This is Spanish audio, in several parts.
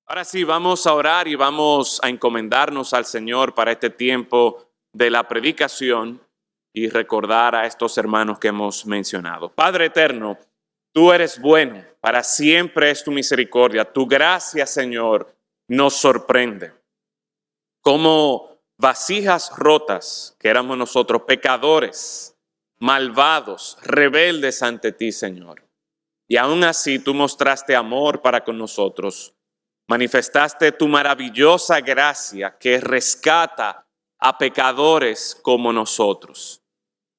Ahora sí, vamos a orar y vamos a encomendarnos al Señor para este tiempo de la predicación y recordar a estos hermanos que hemos mencionado. Padre eterno, tú eres bueno, para siempre es tu misericordia. Tu gracia, Señor, nos sorprende. Como vasijas rotas que éramos nosotros, pecadores, malvados, rebeldes ante ti, Señor. Y aún así tú mostraste amor para con nosotros. Manifestaste tu maravillosa gracia que rescata a pecadores como nosotros.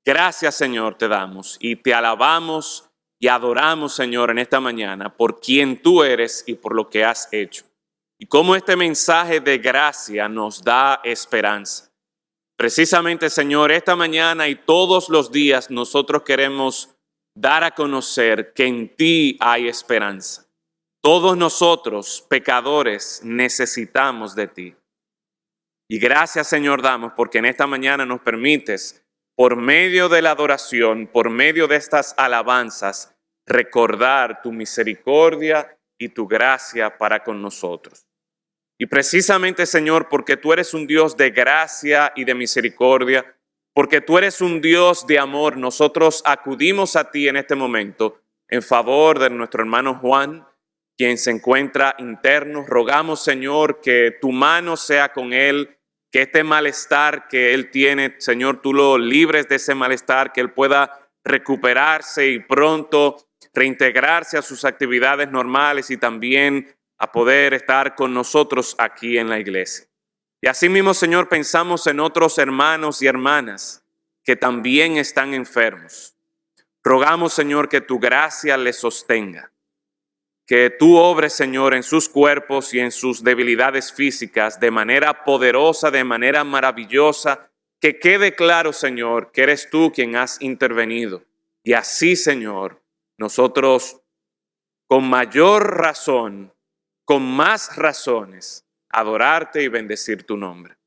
Gracias, Señor, te damos y te alabamos y adoramos, Señor, en esta mañana por quien tú eres y por lo que has hecho. Y cómo este mensaje de gracia nos da esperanza. Precisamente, Señor, esta mañana y todos los días nosotros queremos dar a conocer que en ti hay esperanza. Todos nosotros, pecadores, necesitamos de ti. Y gracias, Señor, damos porque en esta mañana nos permites, por medio de la adoración, por medio de estas alabanzas, recordar tu misericordia y tu gracia para con nosotros. Y precisamente, Señor, porque tú eres un Dios de gracia y de misericordia, porque tú eres un Dios de amor, nosotros acudimos a ti en este momento en favor de nuestro hermano Juan, quien se encuentra interno. Rogamos, Señor, que tu mano sea con él, que este malestar que él tiene, Señor, tú lo libres de ese malestar, que él pueda recuperarse y pronto reintegrarse a sus actividades normales y también a poder estar con nosotros aquí en la iglesia. Y asimismo, Señor, pensamos en otros hermanos y hermanas que también están enfermos. Rogamos, Señor, que tu gracia les sostenga, que tú obres, Señor, en sus cuerpos y en sus debilidades físicas de manera poderosa, de manera maravillosa, que quede claro, Señor, que eres tú quien has intervenido. Y así, Señor, nosotros con mayor razón, con más razones, adorarte y bendecir tu nombre.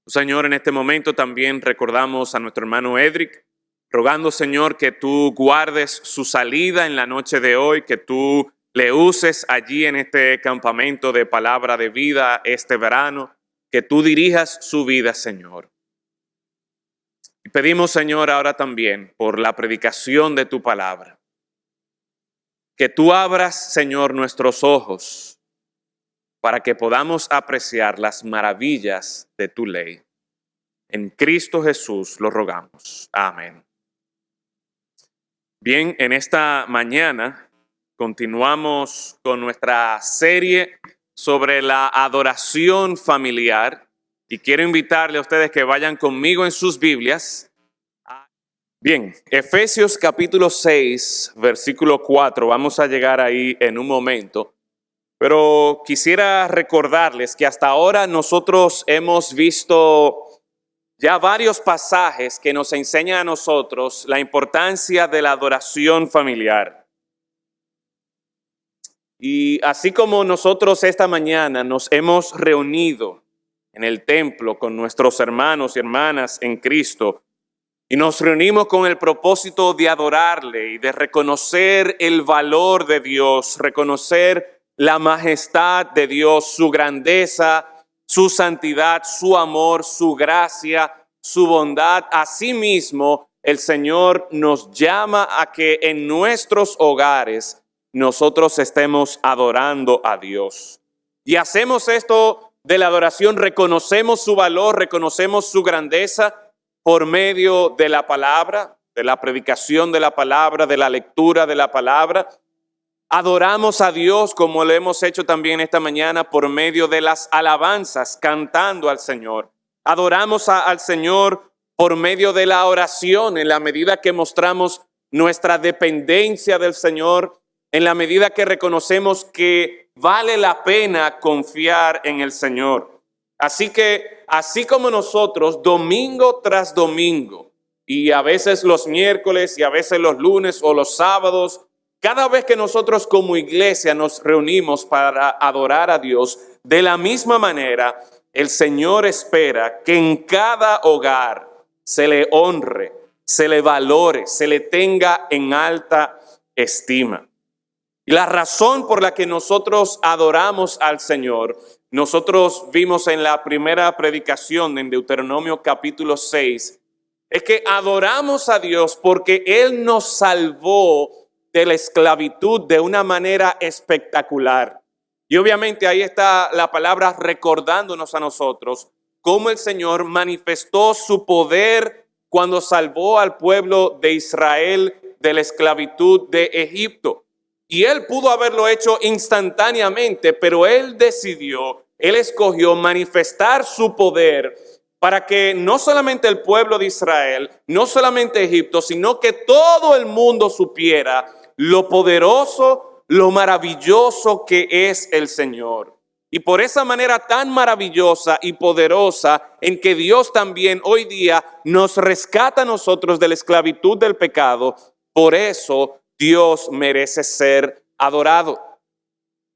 Señor, en este momento también recordamos a nuestro hermano Edric, rogando, Señor, que tú guardes su salida en la noche de hoy, que tú le uses allí en este campamento de palabra de vida este verano, que tú dirijas su vida, Señor. Y pedimos, Señor, ahora también por la predicación de tu palabra, que tú abras, Señor, nuestros ojos para que podamos apreciar las maravillas de tu ley. En Cristo Jesús lo rogamos. Amén. Bien, en esta mañana continuamos con nuestra serie sobre la adoración familiar y quiero invitarle a ustedes que vayan conmigo en sus Biblias. Bien, Efesios capítulo 6, versículo 4, vamos a llegar ahí en un momento, pero quisiera recordarles que hasta ahora nosotros hemos visto ya varios pasajes que nos enseñan a nosotros la importancia de la adoración familiar. Y así como nosotros esta mañana nos hemos reunido en el templo con nuestros hermanos y hermanas en Cristo, y nos reunimos con el propósito de adorarle y de reconocer el valor de Dios, reconocer la majestad de Dios, su grandeza, su santidad, su amor, su gracia, su bondad. Asimismo, el Señor nos llama a que en nuestros hogares nosotros estemos adorando a Dios. Y hacemos esto de la adoración, reconocemos su valor, reconocemos su grandeza por medio de la palabra, de la predicación de la palabra, de la lectura de la palabra. Adoramos a Dios como lo hemos hecho también esta mañana por medio de las alabanzas, cantando al Señor. Adoramos al Señor por medio de la oración, en la medida que mostramos nuestra dependencia del Señor, en la medida que reconocemos que vale la pena confiar en el Señor. Así que, así como nosotros, domingo tras domingo, y a veces los miércoles, y a veces los lunes o los sábados, cada vez que nosotros como iglesia nos reunimos para adorar a Dios, de la misma manera, el Señor espera que en cada hogar se le honre, se le valore, se le tenga en alta estima. Y la razón por la que nosotros adoramos al Señor, nosotros vimos en la primera predicación en Deuteronomio capítulo 6, es que adoramos a Dios porque Él nos salvó de la esclavitud de una manera espectacular. Y obviamente ahí está la palabra recordándonos a nosotros cómo el Señor manifestó su poder cuando salvó al pueblo de Israel de la esclavitud de Egipto. Y Él pudo haberlo hecho instantáneamente, pero Él decidió, Él escogió manifestar su poder para que no solamente el pueblo de Israel, no solamente Egipto, sino que todo el mundo supiera lo poderoso, lo maravilloso que es el Señor. Y por esa manera tan maravillosa y poderosa en que Dios también hoy día nos rescata a nosotros de la esclavitud del pecado, por eso Dios merece ser adorado.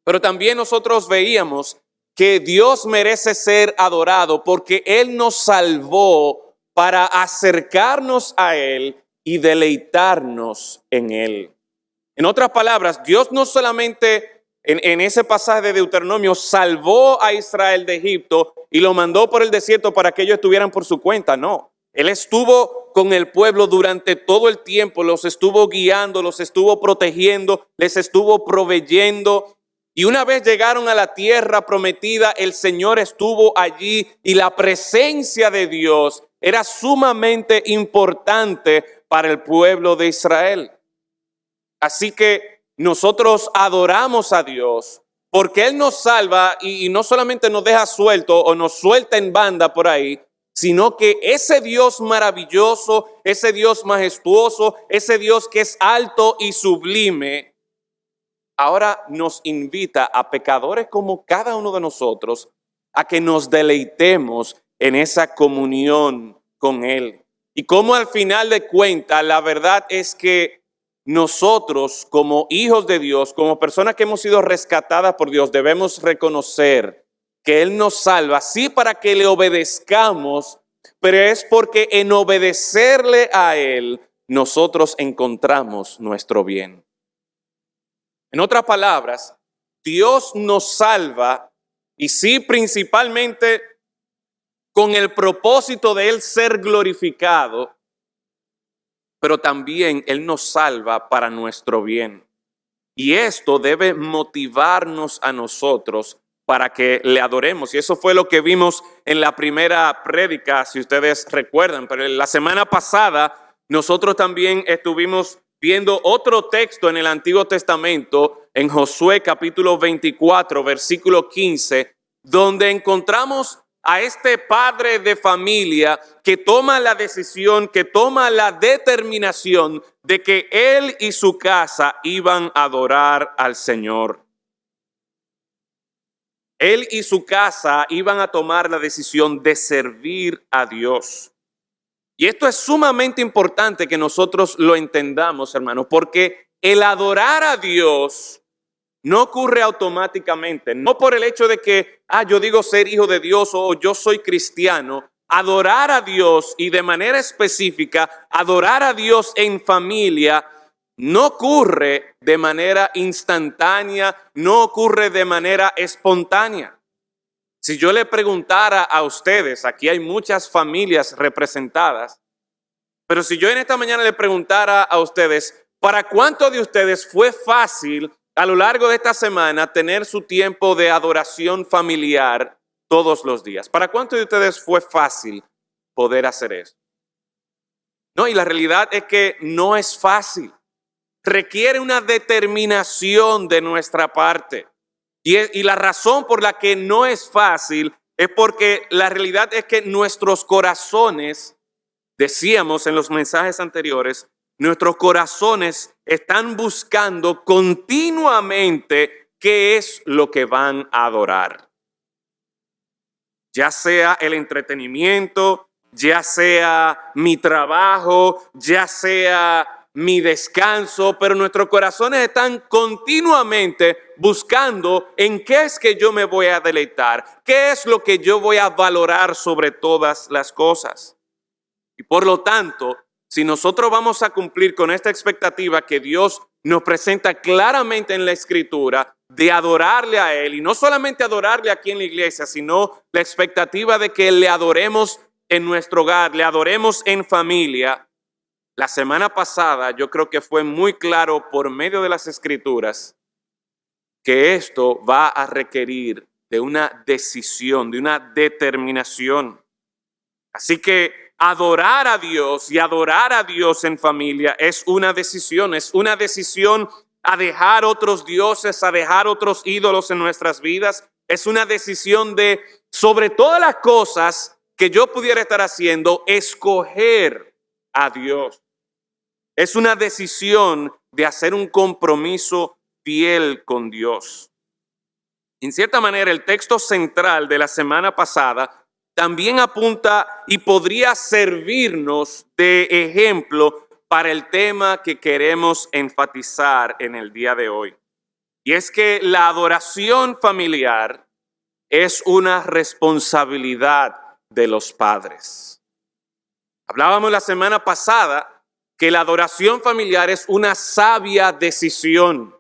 Pero también nosotros veíamos que Dios merece ser adorado porque Él nos salvó para acercarnos a Él y deleitarnos en Él. En otras palabras, Dios no solamente en ese pasaje de Deuteronomio salvó a Israel de Egipto y lo mandó por el desierto para que ellos estuvieran por su cuenta, no. Él estuvo con el pueblo durante todo el tiempo, los estuvo guiando, los estuvo protegiendo, les estuvo proveyendo. Y una vez llegaron a la tierra prometida, el Señor estuvo allí y la presencia de Dios era sumamente importante para el pueblo de Israel. Así que nosotros adoramos a Dios porque Él nos salva y no solamente nos deja suelto o nos suelta en banda por ahí, sino que ese Dios maravilloso, ese Dios majestuoso, ese Dios que es alto y sublime, ahora nos invita a pecadores como cada uno de nosotros a que nos deleitemos en esa comunión con Él. Y como al final de cuentas, la verdad es que nosotros como hijos de Dios, como personas que hemos sido rescatadas por Dios, debemos reconocer que Él nos salva, sí, para que le obedezcamos, pero es porque en obedecerle a Él, nosotros encontramos nuestro bien. En otras palabras, Dios nos salva y sí, principalmente con el propósito de Él ser glorificado, pero también Él nos salva para nuestro bien. Y esto debe motivarnos a nosotros para que le adoremos. Y eso fue lo que vimos en la primera prédica, si ustedes recuerdan. Pero la semana pasada nosotros también estuvimos viendo otro texto en el Antiguo Testamento, en Josué capítulo 24, versículo 15, donde encontramos a este padre de familia que toma la decisión, que toma la determinación de que él y su casa iban a adorar al Señor. Él y su casa iban a tomar la decisión de servir a Dios. Y esto es sumamente importante que nosotros lo entendamos, hermanos, porque el adorar a Dios no ocurre automáticamente, no por el hecho de que, yo digo ser hijo de Dios o yo soy cristiano. Adorar a Dios y de manera específica, adorar a Dios en familia no ocurre de manera instantánea, no ocurre de manera espontánea. Si yo le preguntara a ustedes, aquí hay muchas familias representadas, pero si yo en esta mañana le preguntara a ustedes, ¿para cuántos de ustedes fue fácil a lo largo de esta semana tener su tiempo de adoración familiar todos los días? ¿Para cuántos de ustedes fue fácil poder hacer eso? No, y la realidad es que no es fácil. Requiere una determinación de nuestra parte. Y la razón por la que no es fácil es porque la realidad es que nuestros corazones, decíamos en los mensajes anteriores, nuestros corazones están buscando continuamente qué es lo que van a adorar. Ya sea el entretenimiento, ya sea mi trabajo, ya sea mi descanso, pero nuestros corazones están continuamente buscando en qué es que yo me voy a deleitar, qué es lo que yo voy a valorar sobre todas las cosas. Y por lo tanto, si nosotros vamos a cumplir con esta expectativa que Dios nos presenta claramente en la Escritura de adorarle a Él, y no solamente adorarle aquí en la iglesia, sino la expectativa de que le adoremos en nuestro hogar, le adoremos en familia. La semana pasada yo creo que fue muy claro por medio de las Escrituras que esto va a requerir de una decisión, de una determinación. Así que adorar a Dios y adorar a Dios en familia es una decisión a dejar otros dioses, a dejar otros ídolos en nuestras vidas. Es una decisión de, sobre todas las cosas que yo pudiera estar haciendo, escoger a Dios. Es una decisión de hacer un compromiso fiel con Dios. En cierta manera, el texto central de la semana pasada también apunta y podría servirnos de ejemplo para el tema que queremos enfatizar en el día de hoy. Y es que la adoración familiar es una responsabilidad de los padres. Hablábamos la semana pasada que la adoración familiar es una sabia decisión.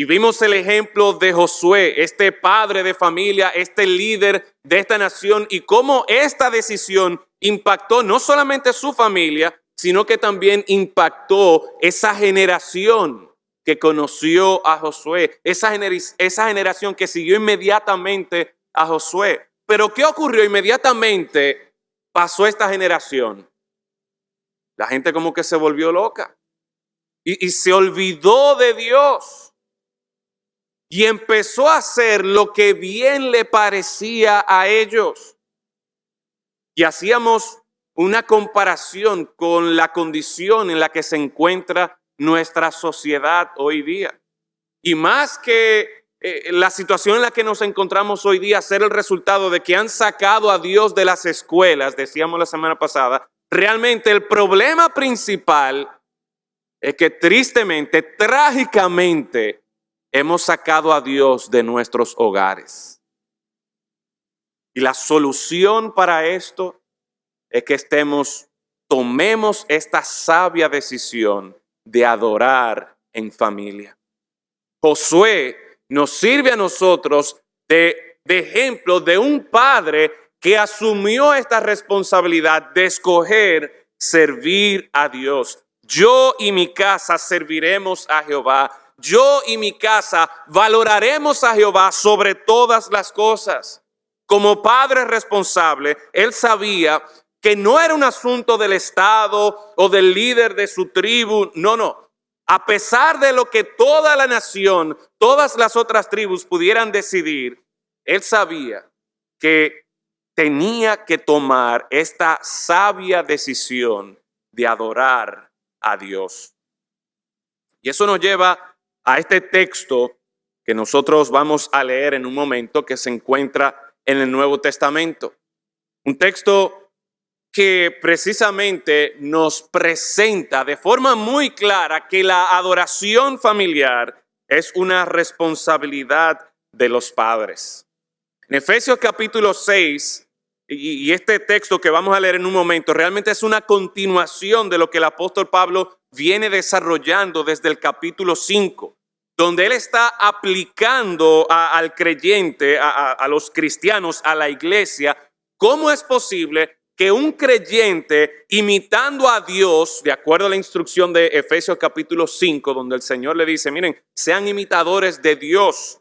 Y vimos el ejemplo de Josué, este padre de familia, este líder de esta nación, y cómo esta decisión impactó no solamente su familia, sino que también impactó esa generación que conoció a Josué, esa generación que siguió inmediatamente a Josué. Pero ¿qué ocurrió? Inmediatamente pasó esta generación. La gente como que se volvió loca y se olvidó de Dios. Y empezó a hacer lo que bien le parecía a ellos. Y hacíamos una comparación con la condición en la que se encuentra nuestra sociedad hoy día. Y más que la situación en la que nos encontramos hoy día ser el resultado de que han sacado a Dios de las escuelas, decíamos la semana pasada, realmente el problema principal es que tristemente, trágicamente, hemos sacado a Dios de nuestros hogares. Y la solución para esto es que tomemos esta sabia decisión de adorar en familia. Josué nos sirve a nosotros de ejemplo de un padre que asumió esta responsabilidad de escoger servir a Dios. Yo y mi casa serviremos a Jehová. Yo y mi casa valoraremos a Jehová sobre todas las cosas. Como padre responsable, él sabía que no era un asunto del Estado o del líder de su tribu. No. A pesar de lo que toda la nación, todas las otras tribus pudieran decidir, él sabía que tenía que tomar esta sabia decisión de adorar a Dios. Y eso nos lleva a este texto que nosotros vamos a leer en un momento, que se encuentra en el Nuevo Testamento. Un texto que precisamente nos presenta de forma muy clara que la adoración familiar es una responsabilidad de los padres. En Efesios capítulo 6, y este texto que vamos a leer en un momento, realmente es una continuación de lo que el apóstol Pablo viene desarrollando desde el capítulo 5. Donde él está aplicando al creyente, a los cristianos, a la iglesia, cómo es posible que un creyente imitando a Dios, de acuerdo a la instrucción de Efesios capítulo 5, donde el Señor le dice, miren, sean imitadores de Dios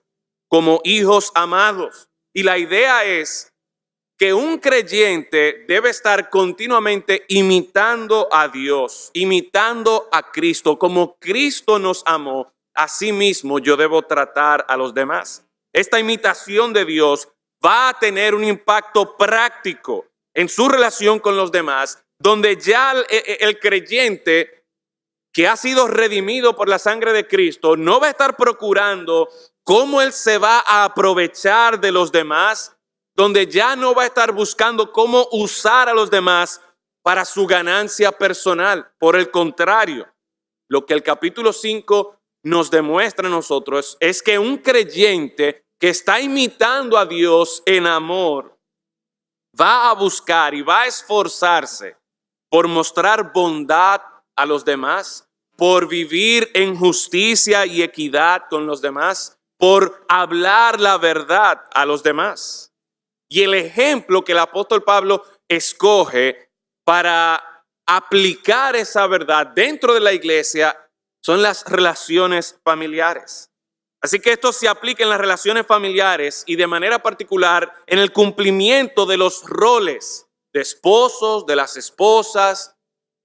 como hijos amados. Y la idea es que un creyente debe estar continuamente imitando a Dios, imitando a Cristo, como Cristo nos amó. Asimismo, yo debo tratar a los demás. Esta imitación de Dios va a tener un impacto práctico en su relación con los demás, donde ya el creyente que ha sido redimido por la sangre de Cristo no va a estar procurando cómo él se va a aprovechar de los demás, donde ya no va a estar buscando cómo usar a los demás para su ganancia personal. Por el contrario, lo que el capítulo 5 nos demuestra a nosotros es que un creyente que está imitando a Dios en amor va a buscar y va a esforzarse por mostrar bondad a los demás, por vivir en justicia y equidad con los demás, por hablar la verdad a los demás. Y el ejemplo que el apóstol Pablo escoge para aplicar esa verdad dentro de la iglesia son las relaciones familiares. Así que esto se aplica en las relaciones familiares y de manera particular en el cumplimiento de los roles de esposos, de las esposas,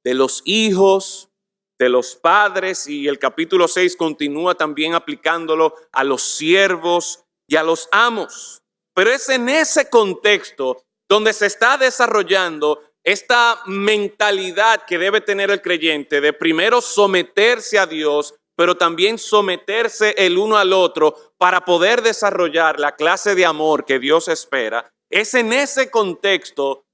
de los hijos, de los padres, y el capítulo 6 continúa también aplicándolo a los siervos y a los amos. Pero es en ese contexto donde se está desarrollando esta mentalidad que debe tener el creyente de primero someterse a Dios, pero también someterse el uno al otro para poder desarrollar la clase de amor que Dios espera. Es en ese contexto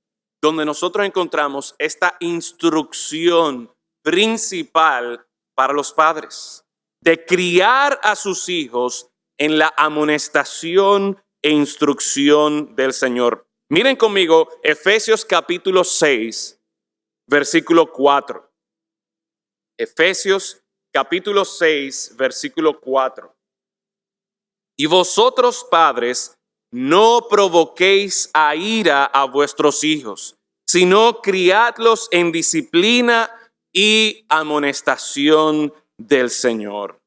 donde nosotros encontramos esta instrucción principal para los padres, de criar a sus hijos en la amonestación e instrucción del Señor. Miren conmigo Efesios capítulo 6, versículo 4. Efesios capítulo 6, versículo 4. Y vosotros, padres, no provoquéis a ira a vuestros hijos, sino criadlos en disciplina y amonestación del Señor.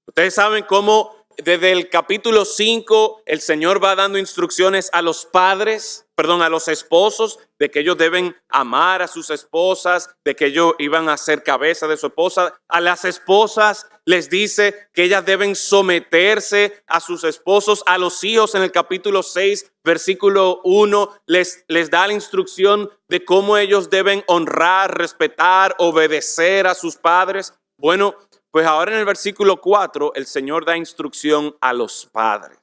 Ustedes saben cómo desde el capítulo 5 el Señor va dando instrucciones a los a los esposos, de que ellos deben amar a sus esposas, de que ellos iban a ser cabeza de su esposa. A las esposas les dice que ellas deben someterse a sus esposos. A los hijos en el capítulo 6, versículo 1, les da la instrucción de cómo ellos deben honrar, respetar, obedecer a sus padres. Bueno, pues ahora en el versículo 4 el Señor da instrucción a los padres.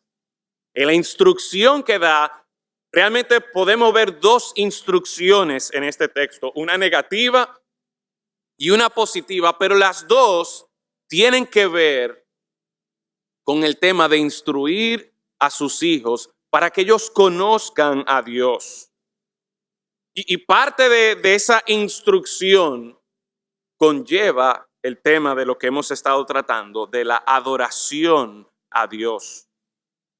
En la instrucción que da, realmente podemos ver dos instrucciones en este texto, una negativa y una positiva, pero las dos tienen que ver con el tema de instruir a sus hijos para que ellos conozcan a Dios. Y parte de esa instrucción conlleva el tema de lo que hemos estado tratando, de la adoración a Dios.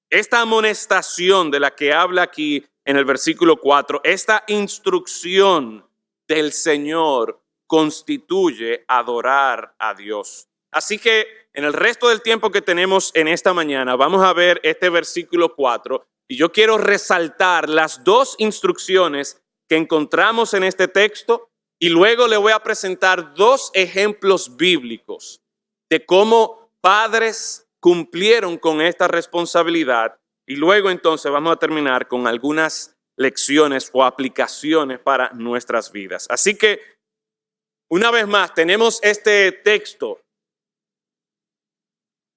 Esta amonestación de la que habla aquí en el versículo 4, esta instrucción del Señor constituye adorar a Dios. Así que en el resto del tiempo que tenemos en esta mañana, vamos a ver este versículo 4 y yo quiero resaltar las dos instrucciones que encontramos en este texto. Y luego le voy a presentar dos ejemplos bíblicos de cómo padres cumplieron con esta responsabilidad. Y luego entonces vamos a terminar con algunas lecciones o aplicaciones para nuestras vidas. Así que, una vez más, tenemos este texto.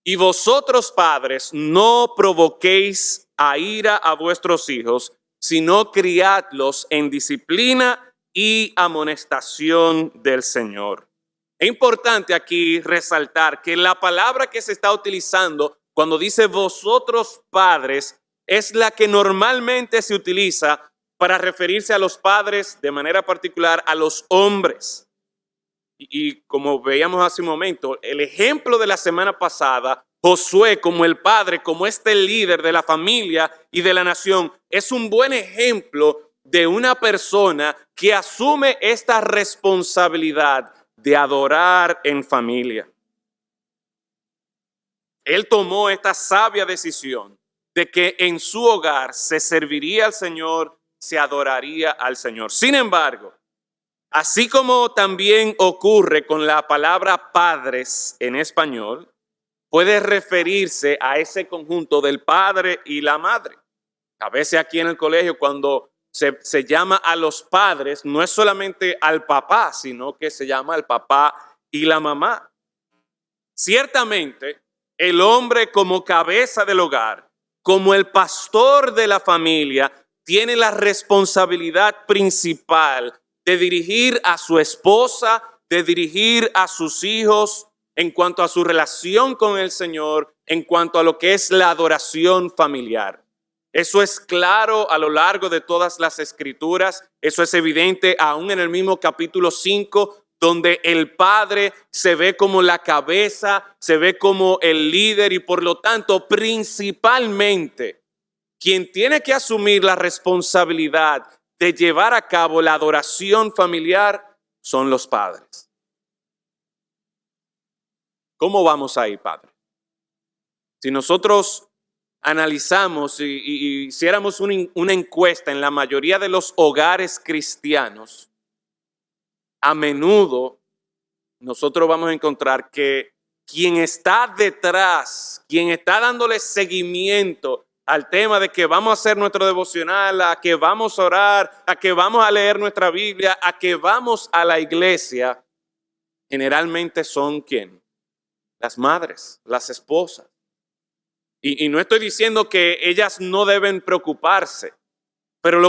Y vosotros, padres, no provoquéis a ira a vuestros hijos, sino criadlos en disciplina y amonestación del Señor. Es importante aquí resaltar que la palabra que se está utilizando cuando dice vosotros padres es la que normalmente se utiliza para referirse a los padres, de manera particular a los hombres. Y como veíamos hace un momento, el ejemplo de la semana pasada, Josué como el padre, como este líder de la familia y de la nación, es un buen ejemplo de una persona que asume esta responsabilidad de adorar en familia. Él tomó esta sabia decisión de que en su hogar se serviría al Señor, se adoraría al Señor. Sin embargo, así como también ocurre con la palabra padres en español, puede referirse a ese conjunto del padre y la madre. A veces aquí en el colegio cuando se llama a los padres, no es solamente al papá, sino que se llama al papá y la mamá. Ciertamente, el hombre como cabeza del hogar, como el pastor de la familia, tiene la responsabilidad principal de dirigir a su esposa, de dirigir a sus hijos en cuanto a su relación con el Señor, en cuanto a lo que es la adoración familiar. Eso es claro a lo largo de todas las escrituras. Eso es evidente aún en el mismo capítulo 5, donde el padre se ve como la cabeza, se ve como el líder y por lo tanto principalmente quien tiene que asumir la responsabilidad de llevar a cabo la adoración familiar son los padres. ¿Cómo vamos ahí, padre? Si nosotros analizamos y hiciéramos una encuesta en la mayoría de los hogares cristianos, a menudo nosotros vamos a encontrar que quien está detrás, quien está dándole seguimiento al tema de que vamos a hacer nuestro devocional, a que vamos a orar, a que vamos a leer nuestra Biblia, a que vamos a la iglesia, generalmente son ¿quién? Las madres, las esposas. Y no estoy diciendo que ellas no deben preocuparse, pero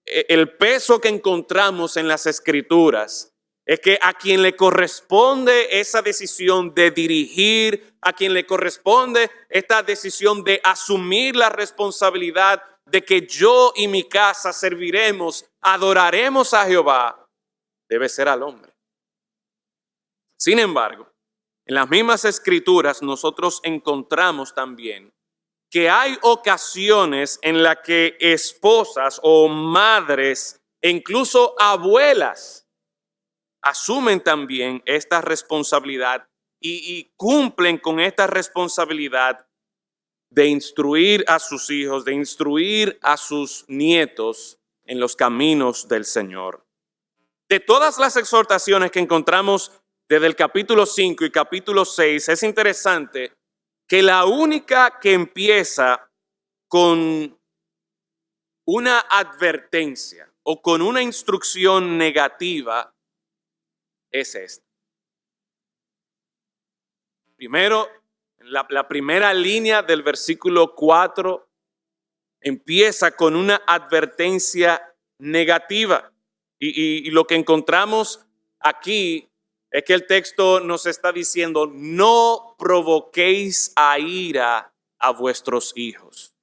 el peso que encontramos en las escrituras es que a quien le corresponde esa decisión de dirigir, a quien le corresponde esta decisión de asumir la responsabilidad de que yo y mi casa serviremos, adoraremos a Jehová, debe ser al hombre. Sin embargo, en las mismas escrituras nosotros encontramos también que hay ocasiones en las que esposas o madres e incluso abuelas asumen también esta responsabilidad y cumplen con esta responsabilidad de instruir a sus hijos, de instruir a sus nietos en los caminos del Señor. De todas las exhortaciones que encontramos desde el capítulo 5 y capítulo 6, es interesante que la única que empieza con una advertencia o con una instrucción negativa es esta. Primero, la primera línea del versículo 4 empieza con una advertencia negativa. Y lo que encontramos aquí es que el texto nos está diciendo: no provoquéis a ira a vuestros hijos.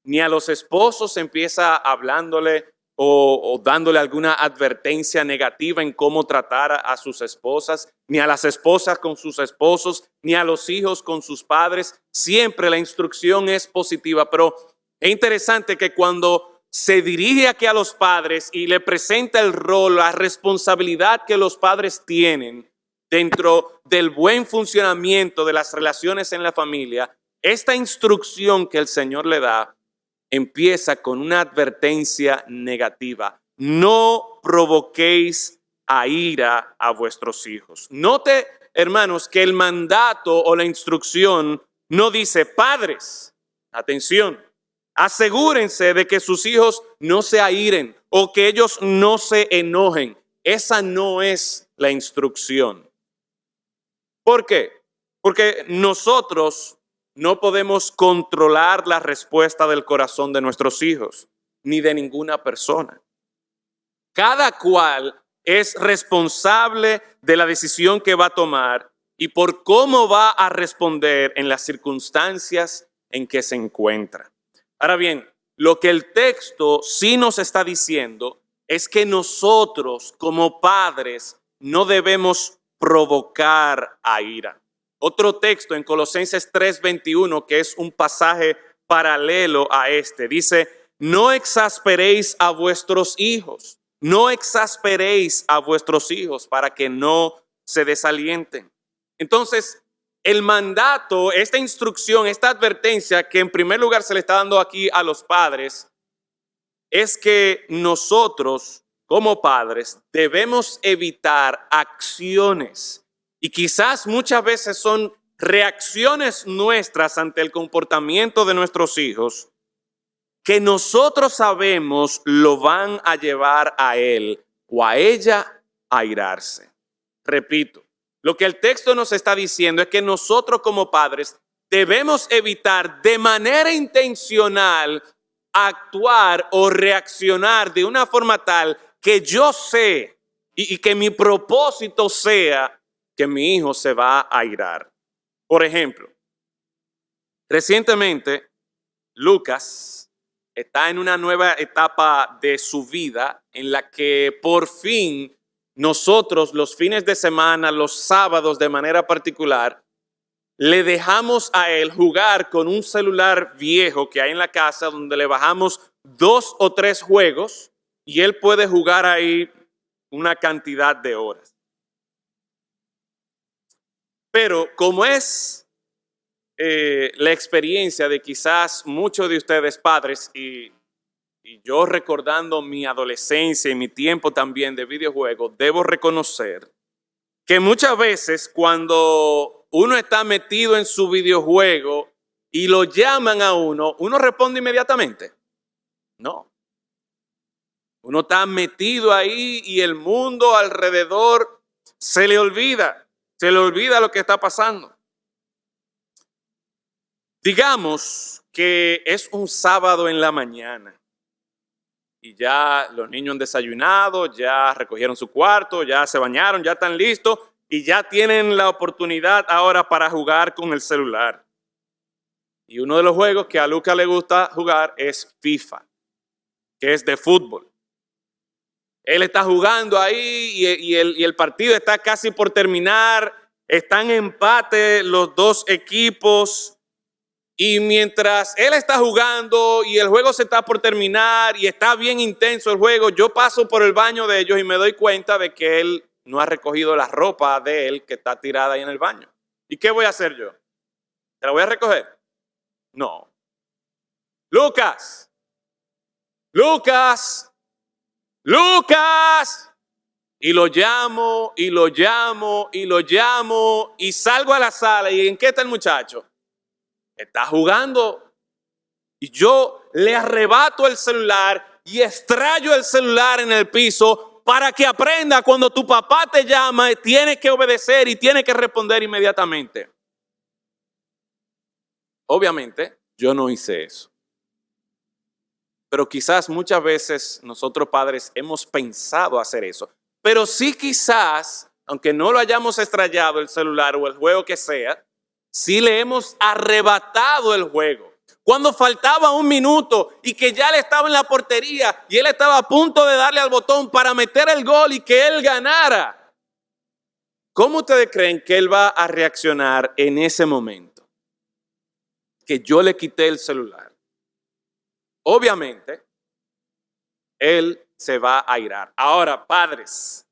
Ni a los esposos empieza hablándole o dándole alguna advertencia negativa en cómo tratar a sus esposas, ni a las esposas con sus esposos, ni a los hijos con sus padres. Siempre la instrucción es positiva, pero es interesante que cuando se dirige aquí a los padres y le presenta el rol, la responsabilidad que los padres tienen dentro del buen funcionamiento de las relaciones en la familia, esta instrucción que el Señor le da empieza con una advertencia negativa: no provoquéis a ira a vuestros hijos. Note, hermanos, que el mandato o la instrucción no dice: padres, atención, asegúrense de que sus hijos no se airen o que ellos no se enojen. Esa no es la instrucción. ¿Por qué? Porque nosotros no podemos controlar la respuesta del corazón de nuestros hijos, ni de ninguna persona. Cada cual es responsable de la decisión que va a tomar y por cómo va a responder en las circunstancias en que se encuentra. Ahora bien, lo que el texto sí nos está diciendo es que nosotros como padres no debemos provocar a ira. Otro texto en Colosenses 3:21, que es un pasaje paralelo a este, dice: no exasperéis a vuestros hijos, no exasperéis a vuestros hijos para que no se desalienten. Entonces, el mandato, esta instrucción, esta advertencia que en primer lugar se le está dando aquí a los padres, es que nosotros como padres debemos evitar acciones. Y quizás muchas veces son reacciones nuestras ante el comportamiento de nuestros hijos que nosotros sabemos lo van a llevar a él o a ella a airarse. Repito, lo que el texto nos está diciendo es que nosotros como padres debemos evitar de manera intencional actuar o reaccionar de una forma tal que yo sé y que mi propósito sea que mi hijo se va a airar. Por ejemplo, recientemente Lucas está en una nueva etapa de su vida en la que por fin nosotros los fines de semana, los sábados de manera particular, le dejamos a él jugar con un celular viejo que hay en la casa donde le bajamos 2 o 3 juegos y él puede jugar ahí una cantidad de horas. Pero como es la experiencia de quizás muchos de ustedes padres y yo recordando mi adolescencia y mi tiempo también de videojuegos, debo reconocer que muchas veces cuando uno está metido en su videojuego y lo llaman a uno responde inmediatamente. No. Uno está metido ahí y el mundo alrededor se le olvida lo que está pasando. Digamos que es un sábado en la mañana y ya los niños han desayunado, ya recogieron su cuarto, ya se bañaron, ya están listos y ya tienen la oportunidad ahora para jugar con el celular. Y uno de los juegos que a Lucas le gusta jugar es FIFA, que es de fútbol. Él está jugando ahí y el partido está casi por terminar, están en empate los dos equipos. Y mientras él está jugando y el juego se está por terminar y está bien intenso el juego, yo paso por el baño de ellos y me doy cuenta de que él no ha recogido la ropa de él que está tirada ahí en el baño. ¿Y qué voy a hacer yo? ¿Te la voy a recoger? No. Lucas. Y lo llamo y salgo a la sala. ¿Y en qué está el muchacho? Está jugando y yo le arrebato el celular y estrello el celular en el piso para que aprenda cuando tu papá te llama, tienes que obedecer y tienes que responder inmediatamente. Obviamente, yo no hice eso. Pero quizás muchas veces nosotros padres hemos pensado hacer eso. Pero sí quizás, aunque no lo hayamos estrellado el celular o el juego que sea, sí le hemos arrebatado el juego. Cuando faltaba 1 minuto y que ya él estaba en la portería y él estaba a punto de darle al botón para meter el gol y que él ganara. ¿Cómo ustedes creen que él va a reaccionar en ese momento? Que yo le quité el celular. Obviamente, él se va a airar. Ahora, padres,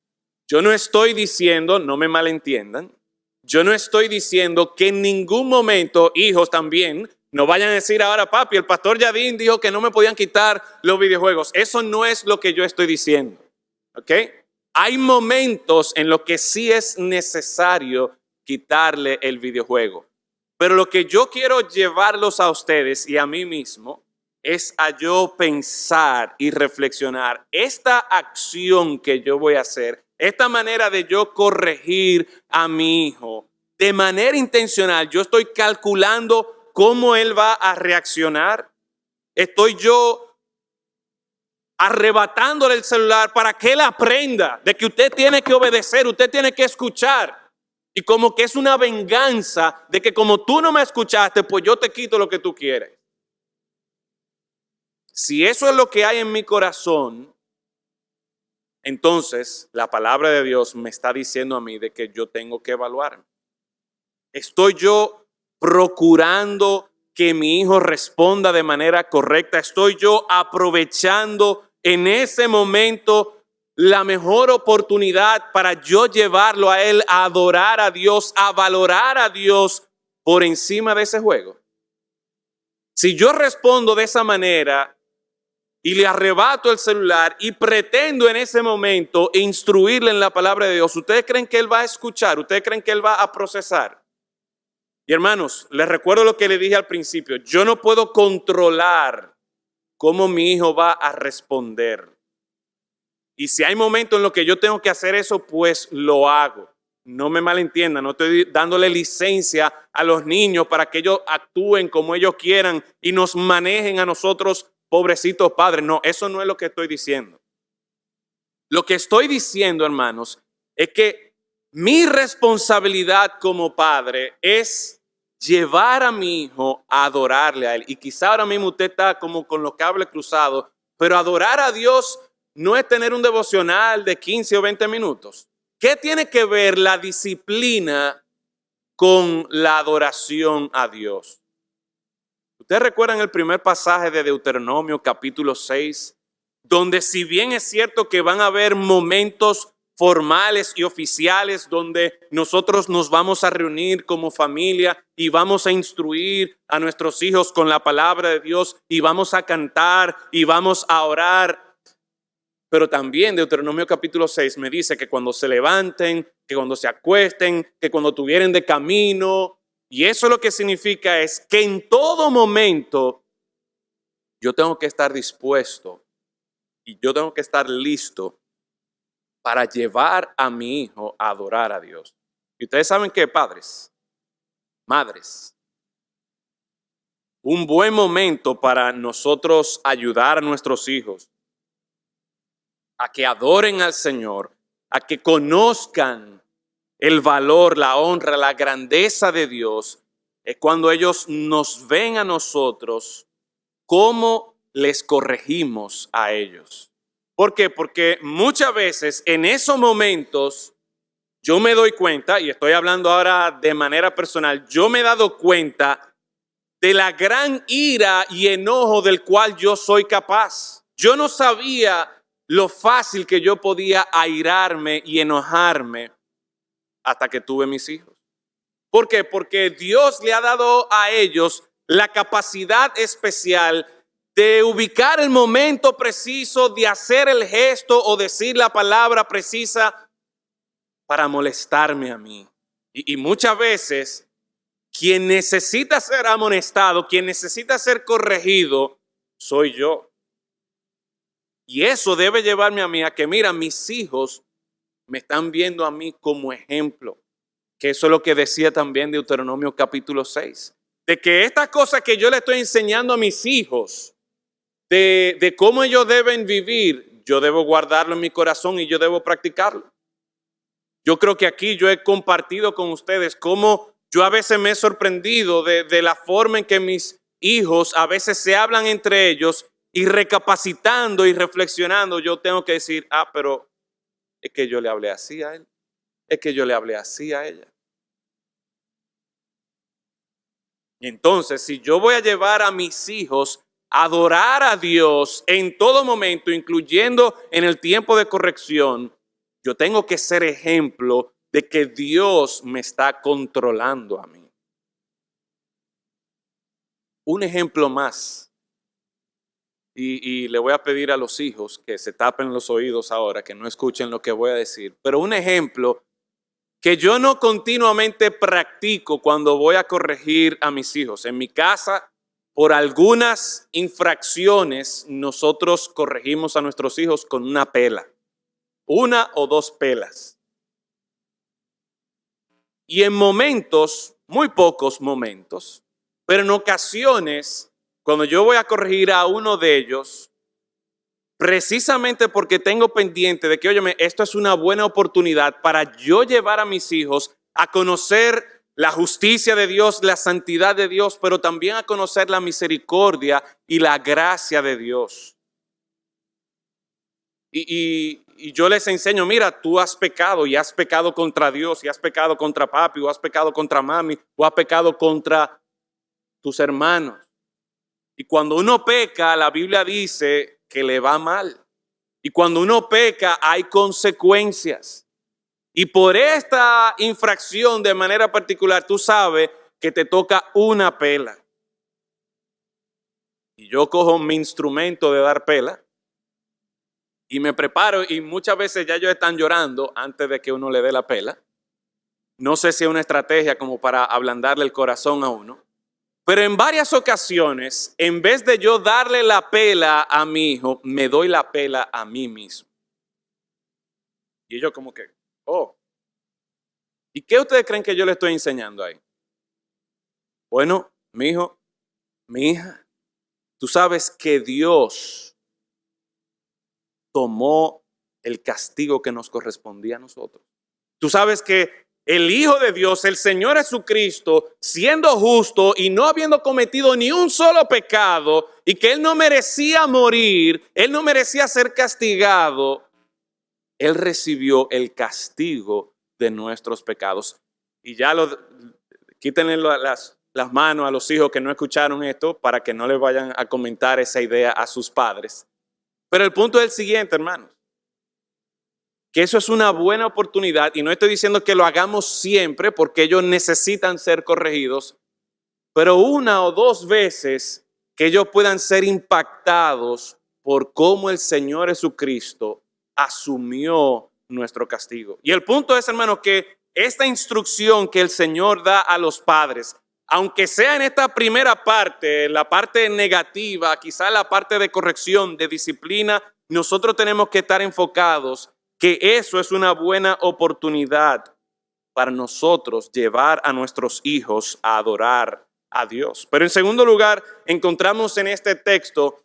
yo no estoy diciendo, no me malentiendan, yo no estoy diciendo que en ningún momento, hijos también, no vayan a decir ahora, papi, el pastor Yadín dijo que no me podían quitar los videojuegos. Eso no es lo que yo estoy diciendo, ¿ok? Hay momentos en los que sí es necesario quitarle el videojuego. Pero lo que yo quiero llevarlos a ustedes y a mí mismo es a yo pensar y reflexionar esta acción que yo voy a hacer. Esta manera de yo corregir a mi hijo, de manera intencional, yo estoy calculando cómo él va a reaccionar. Estoy yo arrebatándole el celular para que él aprenda de que usted tiene que obedecer, usted tiene que escuchar. Y como que es una venganza de que como tú no me escuchaste, pues yo te quito lo que tú quieres. Si eso es lo que hay en mi corazón, entonces la palabra de Dios me está diciendo a mí de que yo tengo que evaluarme. ¿Estoy yo procurando que mi hijo responda de manera correcta? ¿Estoy yo aprovechando en ese momento la mejor oportunidad para yo llevarlo a él a adorar a Dios, a valorar a Dios por encima de ese juego? Si yo respondo de esa manera y le arrebato el celular y pretendo en ese momento instruirle en la palabra de Dios, ¿ustedes creen que él va a escuchar? ¿Ustedes creen que él va a procesar? Y hermanos, les recuerdo lo que le dije al principio. Yo no puedo controlar cómo mi hijo va a responder. Y si hay momentos en los que yo tengo que hacer eso, pues lo hago. No me malentiendan, no estoy dándole licencia a los niños para que ellos actúen como ellos quieran y nos manejen a nosotros, pobrecitos padres. No, eso no es lo que estoy diciendo. Lo que estoy diciendo, hermanos, es que mi responsabilidad como padre es llevar a mi hijo a adorarle a él. Y quizá ahora mismo usted está como con los cables cruzados, pero adorar a Dios no es tener un devocional de 15 o 20 minutos. ¿Qué tiene que ver la disciplina con la adoración a Dios? Ustedes recuerdan el primer pasaje de Deuteronomio capítulo 6, donde si bien es cierto que van a haber momentos formales y oficiales donde nosotros nos vamos a reunir como familia y vamos a instruir a nuestros hijos con la palabra de Dios y vamos a cantar y vamos a orar, pero también Deuteronomio capítulo 6 me dice que cuando se levanten, que cuando se acuesten, que cuando tuvieren de camino, y eso lo que significa es que en todo momento yo tengo que estar dispuesto y yo tengo que estar listo para llevar a mi hijo a adorar a Dios. Y ustedes saben que, padres, madres, un buen momento para nosotros ayudar a nuestros hijos a que adoren al Señor, a que conozcan el valor, la honra, la grandeza de Dios, es cuando ellos nos ven a nosotros cómo les corregimos a ellos. ¿Por qué? Porque muchas veces en esos momentos yo me doy cuenta, y estoy hablando ahora de manera personal, yo me he dado cuenta de la gran ira y enojo del cual yo soy capaz. Yo no sabía lo fácil que yo podía airarme y enojarme hasta que tuve mis hijos. ¿Por qué? Porque Dios le ha dado a ellos la capacidad especial de ubicar el momento preciso, de hacer el gesto o decir la palabra precisa para molestarme a mí. Y muchas veces, quien necesita ser amonestado, quien necesita ser corregido, soy yo. Y eso debe llevarme a mí a que, mira, mis hijos me están viendo a mí como ejemplo. Que eso es lo que decía también Deuteronomio capítulo 6. De que estas cosas que yo le estoy enseñando a mis hijos, de cómo ellos deben vivir, yo debo guardarlo en mi corazón y yo debo practicarlo. Yo creo que aquí yo he compartido con ustedes cómo yo a veces me he sorprendido de la forma en que mis hijos a veces se hablan entre ellos y recapacitando y reflexionando, yo tengo que decir, pero es que yo le hablé así a él, es que yo le hablé así a ella. Y entonces, si yo voy a llevar a mis hijos a adorar a Dios en todo momento, incluyendo en el tiempo de corrección, yo tengo que ser ejemplo de que Dios me está controlando a mí. Un ejemplo más, y le voy a pedir a los hijos que se tapen los oídos ahora, que no escuchen lo que voy a decir, pero un ejemplo que yo no continuamente practico cuando voy a corregir a mis hijos. En mi casa, por algunas infracciones, nosotros corregimos a nuestros hijos con una pela, 1 o 2 pelas. Y en momentos, muy pocos momentos, pero en ocasiones, cuando yo voy a corregir a uno de ellos, precisamente porque tengo pendiente de que, óyeme, esto es una buena oportunidad para yo llevar a mis hijos a conocer la justicia de Dios, la santidad de Dios, pero también a conocer la misericordia y la gracia de Dios. Y yo les enseño, mira, tú has pecado y has pecado contra Dios y has pecado contra papi o has pecado contra mami o has pecado contra tus hermanos. Y cuando uno peca, la Biblia dice que le va mal. Y cuando uno peca hay consecuencias. Y por esta infracción de manera particular, tú sabes que te toca una pela. Y yo cojo mi instrumento de dar pela y me preparo, y muchas veces ya ellos están llorando antes de que uno le dé la pela. No sé si es una estrategia como para ablandarle el corazón a uno. Pero en varias ocasiones, en vez de yo darle la pela a mi hijo, me doy la pela a mí mismo. Y yo como que, ¿y qué ustedes creen que yo le estoy enseñando ahí? Bueno, mi hijo, mi hija, tú sabes que Dios tomó el castigo que nos correspondía a nosotros. Tú sabes que el Hijo de Dios, el Señor Jesucristo, siendo justo y no habiendo cometido ni un solo pecado, y que Él no merecía morir, Él no merecía ser castigado, Él recibió el castigo de nuestros pecados. Y ya quítenle las manos a los hijos que no escucharon esto para que no les vayan a comentar esa idea a sus padres. Pero el punto es el siguiente, hermanos, que eso es una buena oportunidad, y no estoy diciendo que lo hagamos siempre porque ellos necesitan ser corregidos, pero una o dos veces que ellos puedan ser impactados por cómo el Señor Jesucristo asumió nuestro castigo. Y el punto es, hermano, que esta instrucción que el Señor da a los padres, aunque sea en esta primera parte, la parte negativa, quizá la parte de corrección, de disciplina, nosotros tenemos que estar enfocados que eso es una buena oportunidad para nosotros llevar a nuestros hijos a adorar a Dios. Pero en segundo lugar, encontramos en este texto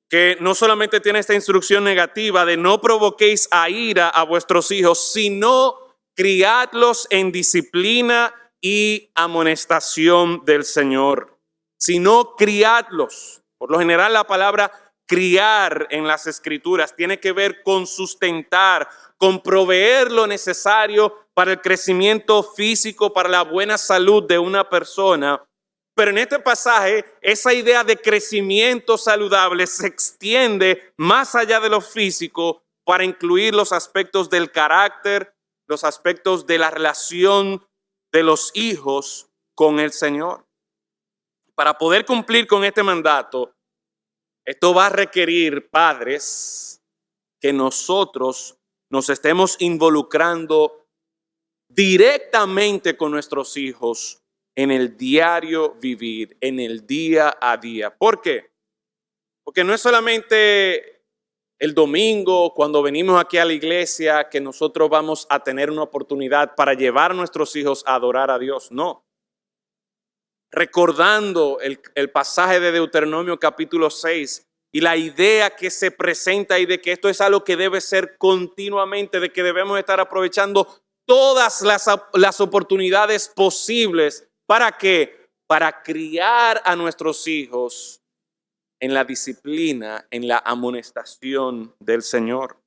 que no solamente tiene esta instrucción negativa de no provoquéis a ira a vuestros hijos, sino criadlos en disciplina y amonestación del Señor. Sino criadlos. Por lo general la palabra criar en las Escrituras tiene que ver con sustentar, con proveer lo necesario para el crecimiento físico, para la buena salud de una persona. Pero en este pasaje, esa idea de crecimiento saludable se extiende más allá de lo físico para incluir los aspectos del carácter, los aspectos de la relación de los hijos con el Señor. Para poder cumplir con este mandato, esto va a requerir, padres, que nosotros nos estemos involucrando directamente con nuestros hijos en el diario vivir, en el día a día. ¿Por qué? Porque no es solamente el domingo, cuando venimos aquí a la iglesia, que nosotros vamos a tener una oportunidad para llevar a nuestros hijos a adorar a Dios. No. Recordando el pasaje de Deuteronomio capítulo 6 y la idea que se presenta ahí de que esto es algo que debe ser continuamente, de que debemos estar aprovechando todas las oportunidades posibles. ¿Para qué? Para criar a nuestros hijos en la disciplina, en la amonestación del Señor.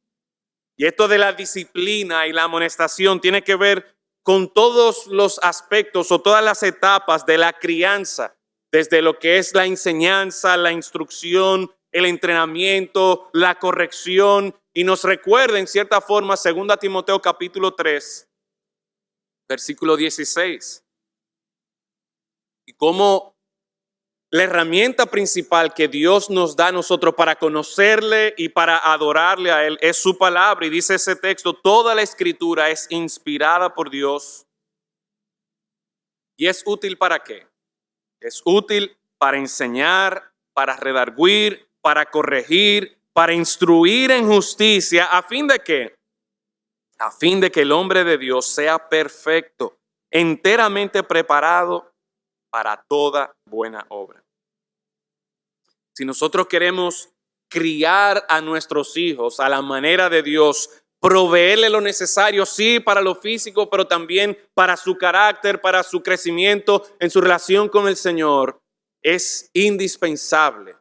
Y esto de la disciplina y la amonestación tiene que ver con todos los aspectos o todas las etapas de la crianza, desde lo que es la enseñanza, la instrucción, el entrenamiento, la corrección. Y nos recuerda en cierta forma 2 Timoteo capítulo 3, versículo 16. Y cómo la herramienta principal que Dios nos da a nosotros para conocerle y para adorarle a Él es su palabra. Y dice ese texto, toda la escritura es inspirada por Dios. ¿Y es útil para qué? Es útil para enseñar, para redarguir, para corregir, para instruir en justicia. ¿A fin de qué? A fin de que el hombre de Dios sea perfecto, enteramente preparado para toda buena obra. Si nosotros queremos criar a nuestros hijos a la manera de Dios, proveerle lo necesario, sí, para lo físico, pero también para su carácter, para su crecimiento en su relación con el Señor, es indispensable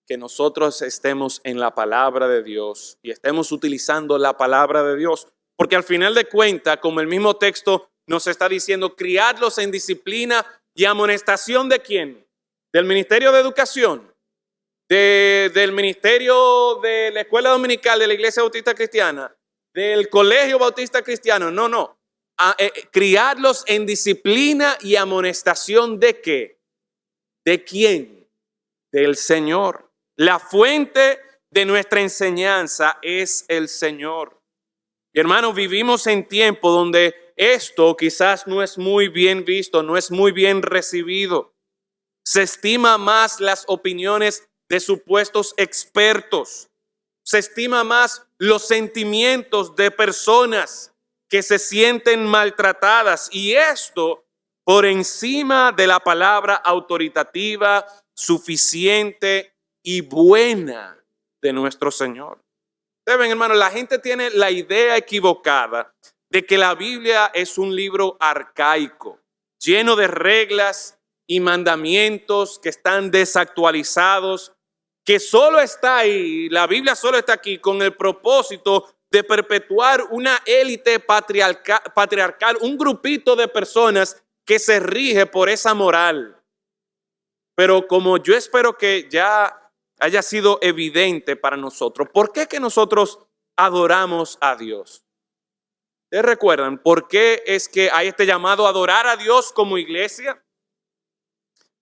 que nosotros estemos en la palabra de Dios y estemos utilizando la palabra de Dios. Porque al final de cuentas, como el mismo texto nos está diciendo, criadlos en disciplina y amonestación ¿de quién? Del Ministerio de Educación, del Ministerio de la Escuela Dominical de la Iglesia Bautista Cristiana, del Colegio Bautista Cristiano. No. Criarlos en disciplina y amonestación ¿de qué? ¿De quién? Del Señor. La fuente de nuestra enseñanza es el Señor. Y hermanos, vivimos en tiempo donde esto quizás no es muy bien visto, no es muy bien recibido. Se estima más las opiniones de supuestos expertos. Se estima más los sentimientos de personas que se sienten maltratadas. Y esto por encima de la palabra autoritativa, suficiente y buena de nuestro Señor. Deben, hermanos, la gente tiene la idea equivocada de que la Biblia es un libro arcaico, lleno de reglas y mandamientos que están desactualizados, que solo está ahí, la Biblia solo está aquí con el propósito de perpetuar una élite patriarcal, un grupito de personas que se rige por esa moral. Pero como yo espero que ya haya sido evidente para nosotros, ¿por qué que nosotros adoramos a Dios? ¿Ustedes recuerdan por qué es que hay este llamado a adorar a Dios como iglesia?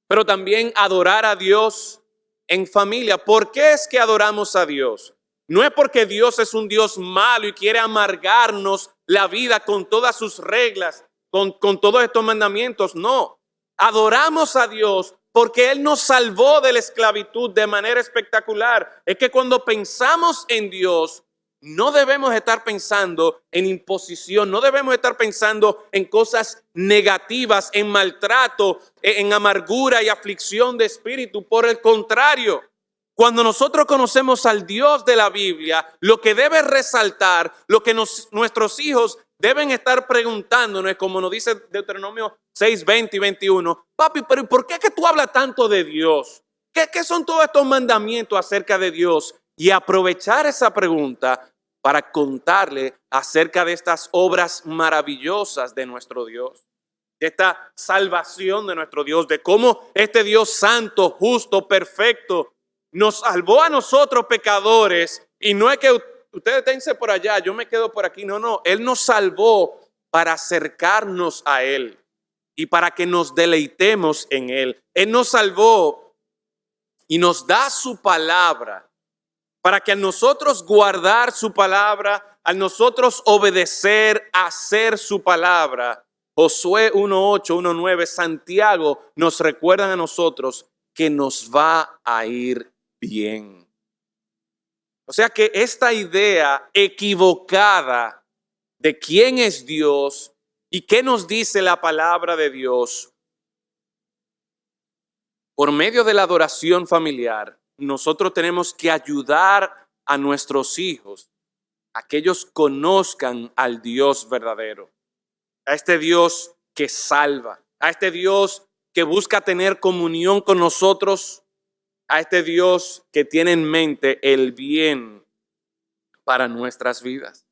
Pero también adorar a Dios en familia. ¿Por qué es que adoramos a Dios? No es porque Dios es un Dios malo y quiere amargarnos la vida con todas sus reglas, con todos estos mandamientos. No, adoramos a Dios porque Él nos salvó de la esclavitud de manera espectacular. Es que cuando pensamos en Dios, no debemos estar pensando en imposición, no debemos estar pensando en cosas negativas, en maltrato, en amargura y aflicción de espíritu. Por el contrario, cuando nosotros conocemos al Dios de la Biblia, lo que debe resaltar, lo que nuestros hijos deben estar preguntándonos, como nos dice Deuteronomio 6, 20 y 21, papi, pero ¿por qué es que tú hablas tanto de Dios? ¿Qué son todos estos mandamientos acerca de Dios? Y aprovechar esa pregunta para contarle acerca de estas obras maravillosas de nuestro Dios, de esta salvación de nuestro Dios, de cómo este Dios santo, justo, perfecto, nos salvó a nosotros pecadores. Y no es que ustedes esténse por allá, yo me quedo por aquí. No, Él nos salvó para acercarnos a Él y para que nos deleitemos en Él. Él nos salvó y nos da su palabra para que a nosotros guardar su palabra, a nosotros obedecer, hacer su palabra. Josué 1:8, 1:9, Santiago nos recuerdan a nosotros que nos va a ir bien. O sea que esta idea equivocada de quién es Dios y qué nos dice la palabra de Dios, por medio de la adoración familiar, nosotros tenemos que ayudar a nuestros hijos a que ellos conozcan al Dios verdadero, a este Dios que salva, a este Dios que busca tener comunión con nosotros, a este Dios que tiene en mente el bien para nuestras vidas.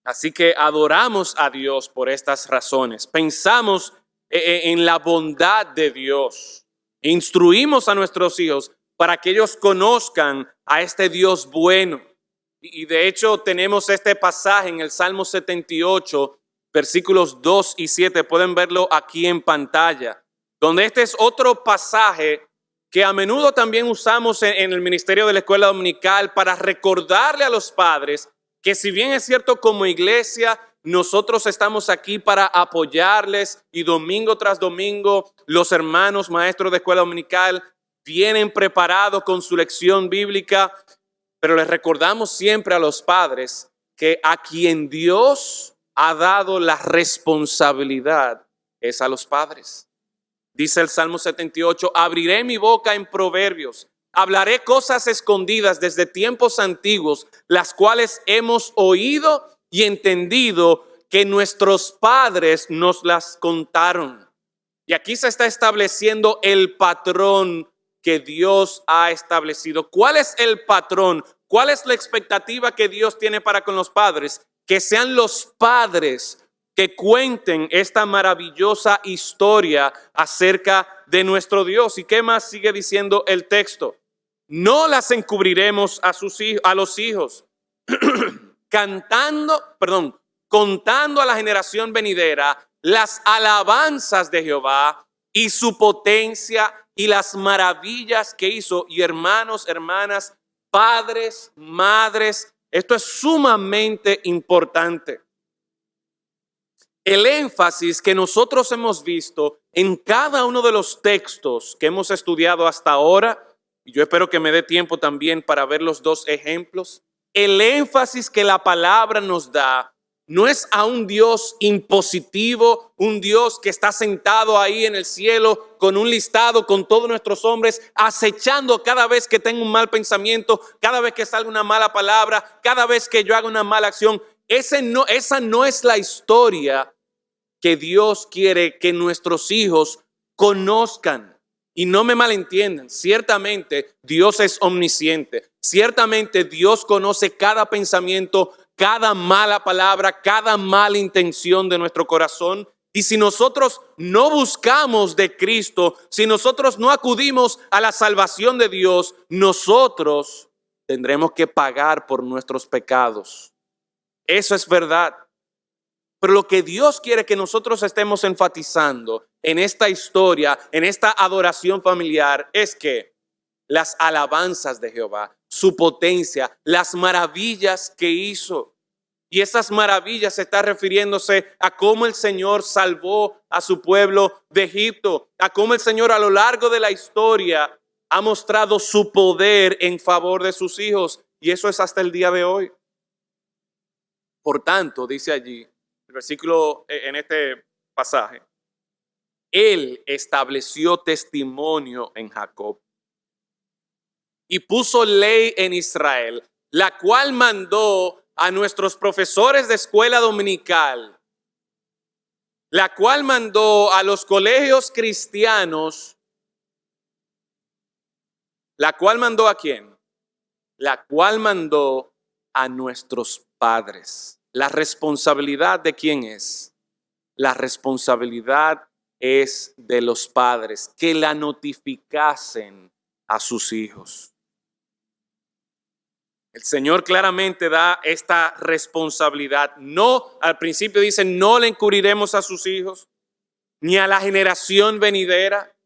Así que adoramos a Dios por estas razones. Pensamos en la bondad de Dios. Instruimos a nuestros hijos para que ellos conozcan a este Dios bueno. Y de hecho tenemos este pasaje en el Salmo 78, versículos 2 y 7. Pueden verlo aquí en pantalla, donde este es otro pasaje que a menudo también usamos en el ministerio de la escuela dominical para recordarle a los padres que, si bien es cierto, como iglesia nosotros estamos aquí para apoyarles, y domingo tras domingo los hermanos maestros de escuela dominical vienen preparados con su lección bíblica, pero les recordamos siempre a los padres que a quien Dios ha dado la responsabilidad es a los padres. Dice el Salmo 78, abriré mi boca en proverbios, hablaré cosas escondidas desde tiempos antiguos, las cuales hemos oído y entendido que nuestros padres nos las contaron. Y aquí se está estableciendo el patrón que Dios ha establecido. ¿Cuál es el patrón? ¿Cuál es la expectativa que Dios tiene para con los padres? Que sean los padres que cuenten esta maravillosa historia acerca de nuestro Dios. ¿Y qué más sigue diciendo el texto? No las encubriremos a los hijos, contando a la generación venidera las alabanzas de Jehová y su potencia y las maravillas que hizo. Y hermanos, hermanas, padres, madres, esto es sumamente importante. El énfasis que nosotros hemos visto en cada uno de los textos que hemos estudiado hasta ahora, y yo espero que me dé tiempo también para ver los dos ejemplos, el énfasis que la palabra nos da no es a un Dios impositivo, un Dios que está sentado ahí en el cielo con un listado con todos nuestros hombres, acechando cada vez que tengo un mal pensamiento, cada vez que salga una mala palabra, cada vez que yo haga una mala acción. Esa no es la historia que Dios quiere que nuestros hijos conozcan. Y no me malentiendan, ciertamente Dios es omnisciente, ciertamente Dios conoce cada pensamiento, cada mala palabra, cada mala intención de nuestro corazón. Y si nosotros no buscamos de Cristo, si nosotros no acudimos a la salvación de Dios, nosotros tendremos que pagar por nuestros pecados. Eso es verdad. Pero lo que Dios quiere que nosotros estemos enfatizando en esta historia, en esta adoración familiar, es que las alabanzas de Jehová, su potencia, las maravillas que hizo. Y esas maravillas está refiriéndose a cómo el Señor salvó a su pueblo de Egipto, a cómo el Señor a lo largo de la historia ha mostrado su poder en favor de sus hijos. Y eso es hasta el día de hoy. Por tanto, dice allí, el versículo en este pasaje, Él estableció testimonio en Jacob y puso ley en Israel, la cual mandó a nuestros profesores de escuela dominical, la cual mandó a los colegios cristianos, la cual mandó ¿a quién? La cual mandó a nuestros padres. La responsabilidad de quién es? La responsabilidad es de los padres, que la notificasen a sus hijos. El Señor claramente da esta responsabilidad. No, al principio dice, no le encubriremos a sus hijos, ni a la generación venidera.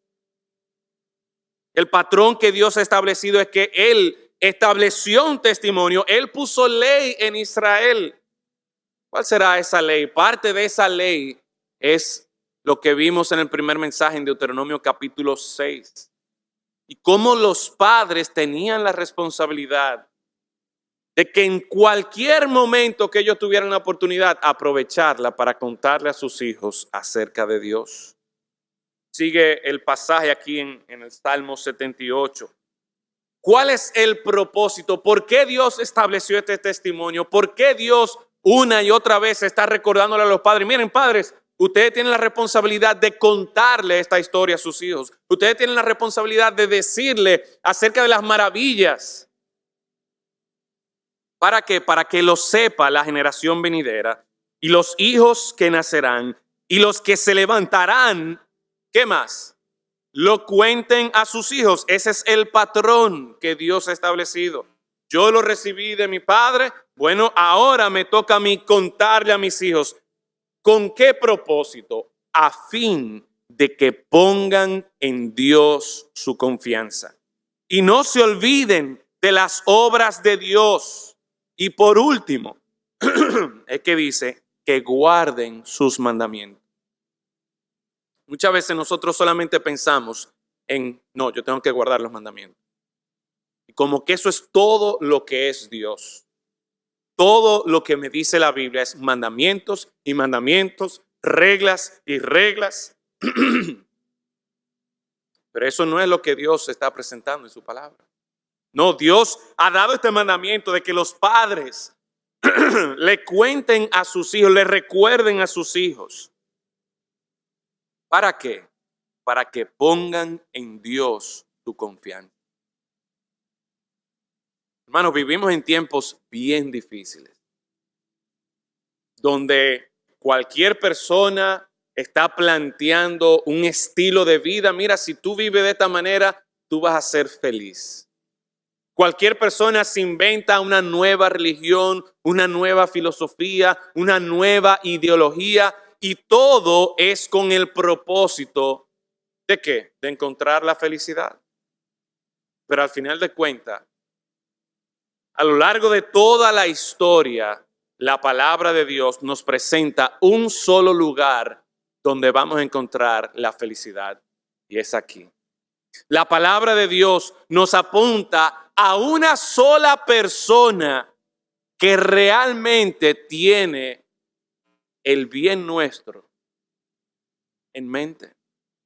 El patrón que Dios ha establecido es que Él estableció un testimonio, Él puso ley en Israel. ¿Cuál será esa ley? Parte de esa ley es lo que vimos en el primer mensaje en Deuteronomio capítulo 6. Y cómo los padres tenían la responsabilidad de que en cualquier momento que ellos tuvieran la oportunidad, aprovecharla para contarle a sus hijos acerca de Dios. Sigue el pasaje aquí en el Salmo 78. ¿Cuál es el propósito? ¿Por qué Dios estableció este testimonio? ¿Por qué Dios una y otra vez está recordándole a los padres? Miren, padres, ustedes tienen la responsabilidad de contarle esta historia a sus hijos. Ustedes tienen la responsabilidad de decirle acerca de las maravillas. ¿Para qué? Para que lo sepa la generación venidera y los hijos que nacerán y los que se levantarán. ¿Qué más? Lo cuenten a sus hijos. Ese es el patrón que Dios ha establecido. Yo lo recibí de mi padre. Bueno, ahora me toca a mí contarle a mis hijos. ¿Con qué propósito? A fin de que pongan en Dios su confianza y no se olviden de las obras de Dios. Y por último, es que dice que guarden sus mandamientos. Muchas veces nosotros solamente pensamos en, no, yo tengo que guardar los mandamientos. Y como que eso es todo lo que es Dios. Todo lo que me dice la Biblia es mandamientos y mandamientos, reglas y reglas. Pero eso no es lo que Dios está presentando en su palabra. No, Dios ha dado este mandamiento de que los padres le cuenten a sus hijos, le recuerden a sus hijos. ¿Para qué? Para que pongan en Dios su confianza. Hermanos, vivimos en tiempos bien difíciles, donde cualquier persona está planteando un estilo de vida. Mira, si tú vives de esta manera, tú vas a ser feliz. Cualquier persona se inventa una nueva religión, una nueva filosofía, una nueva ideología, y todo es con el propósito ¿de qué? De encontrar la felicidad. Pero al final de cuentas, a lo largo de toda la historia, la palabra de Dios nos presenta un solo lugar donde vamos a encontrar la felicidad, y es aquí. La palabra de Dios nos apunta a una sola persona que realmente tiene el bien nuestro en mente.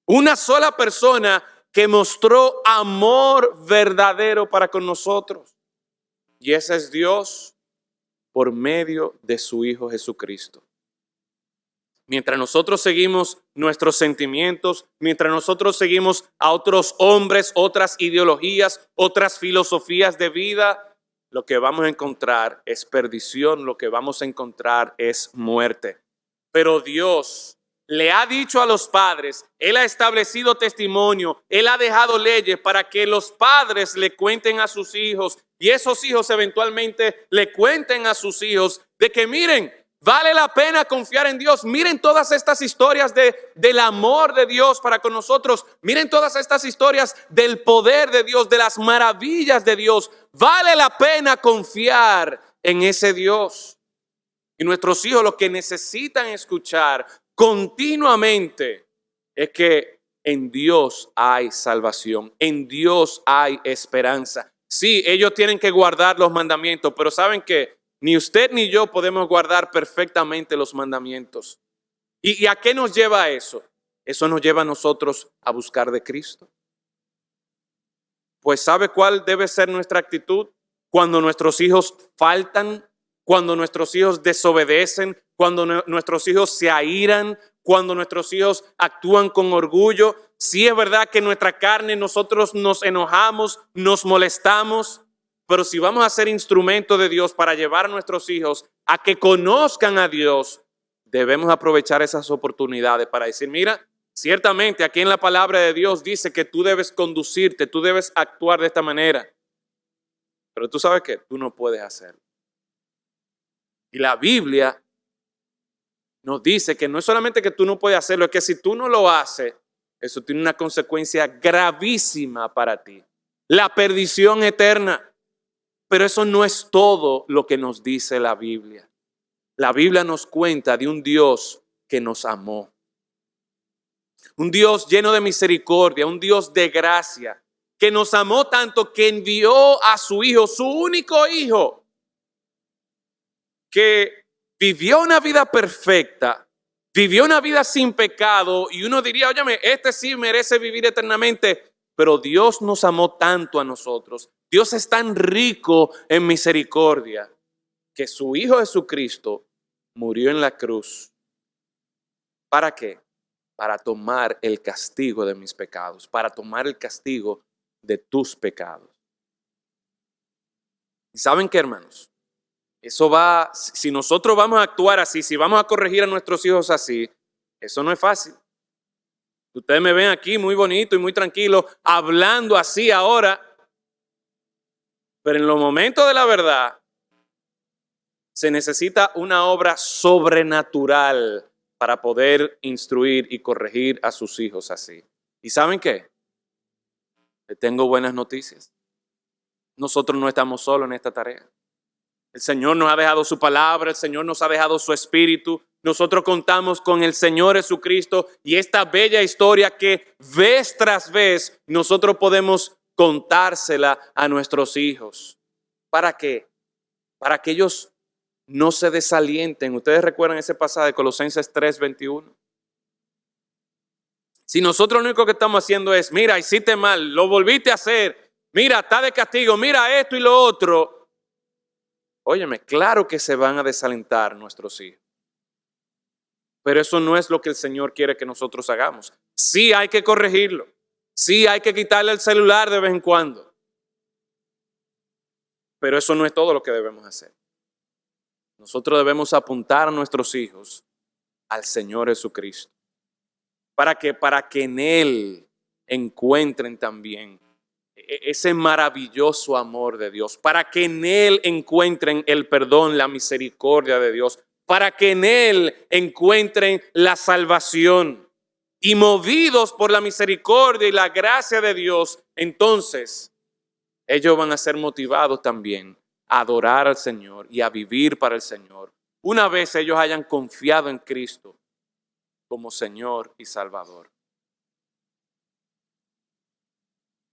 Una sola persona que mostró amor verdadero para con nosotros. Y ese es Dios por medio de su Hijo Jesucristo. Mientras nosotros seguimos nuestros sentimientos, mientras nosotros seguimos a otros hombres, otras ideologías, otras filosofías de vida, lo que vamos a encontrar es perdición, lo que vamos a encontrar es muerte. Pero Dios le ha dicho a los padres, Él ha establecido testimonio, Él ha dejado leyes para que los padres le cuenten a sus hijos y esos hijos eventualmente le cuenten a sus hijos de que miren, vale la pena confiar en Dios. Miren todas estas historias del amor de Dios para con nosotros. Miren todas estas historias del poder de Dios, de las maravillas de Dios. Vale la pena confiar en ese Dios. Y nuestros hijos lo que necesitan escuchar continuamente es que en Dios hay salvación, en Dios hay esperanza. Sí, ellos tienen que guardar los mandamientos, pero ¿saben qué? Ni usted ni yo podemos guardar perfectamente los mandamientos. ¿Y a qué nos lleva eso? Eso nos lleva a nosotros a buscar de Cristo. Pues ¿sabe cuál debe ser nuestra actitud? Cuando nuestros hijos faltan, cuando nuestros hijos desobedecen, cuando nuestros hijos se airan, cuando nuestros hijos actúan con orgullo. Sí es verdad que en nuestra carne nosotros nos enojamos, nos molestamos, pero si vamos a ser instrumento de Dios para llevar a nuestros hijos a que conozcan a Dios, debemos aprovechar esas oportunidades para decir, mira, ciertamente aquí en la palabra de Dios dice que tú debes conducirte, tú debes actuar de esta manera. Pero tú sabes que tú no puedes hacerlo. Y la Biblia nos dice que no es solamente que tú no puedes hacerlo, es que si tú no lo haces, eso tiene una consecuencia gravísima para ti. La perdición eterna. Pero eso no es todo lo que nos dice la Biblia. La Biblia nos cuenta de un Dios que nos amó. Un Dios lleno de misericordia, un Dios de gracia, que nos amó tanto que envió a su Hijo, su único Hijo, que vivió una vida perfecta, vivió una vida sin pecado, y uno diría, óyeme, este sí merece vivir eternamente, pero Dios nos amó tanto a nosotros. Dios es tan rico en misericordia que su Hijo Jesucristo murió en la cruz. ¿Para qué? Para tomar el castigo de mis pecados, para tomar el castigo de tus pecados. ¿Y saben qué, hermanos? Eso va, si nosotros vamos a actuar así, si vamos a corregir a nuestros hijos así, eso no es fácil. Ustedes me ven aquí muy bonito y muy tranquilo, hablando así ahora, pero en los momentos de la verdad, se necesita una obra sobrenatural para poder instruir y corregir a sus hijos así. ¿Y saben qué? Les tengo buenas noticias. Nosotros no estamos solos en esta tarea. El Señor nos ha dejado su palabra, el Señor nos ha dejado su espíritu. Nosotros contamos con el Señor Jesucristo y esta bella historia que vez tras vez nosotros podemos contársela a nuestros hijos. ¿Para qué? Para que ellos no se desalienten. Ustedes recuerdan ese pasaje de Colosenses 3:21. Si nosotros lo único que estamos haciendo es, mira, hiciste mal, lo volviste a hacer, mira, está de castigo, mira esto y lo otro. Óyeme, claro que se van a desalentar nuestros hijos. Pero eso no es lo que el Señor quiere que nosotros hagamos. Sí hay que corregirlo. Sí hay que quitarle el celular de vez en cuando. Pero eso no es todo lo que debemos hacer. Nosotros debemos apuntar a nuestros hijos al Señor Jesucristo. Para que en Él encuentren también ese maravilloso amor de Dios. Para que en Él encuentren el perdón, la misericordia de Dios. Para que en Él encuentren la salvación. Y movidos por la misericordia y la gracia de Dios, entonces ellos van a ser motivados también a adorar al Señor y a vivir para el Señor. Una vez ellos hayan confiado en Cristo como Señor y Salvador.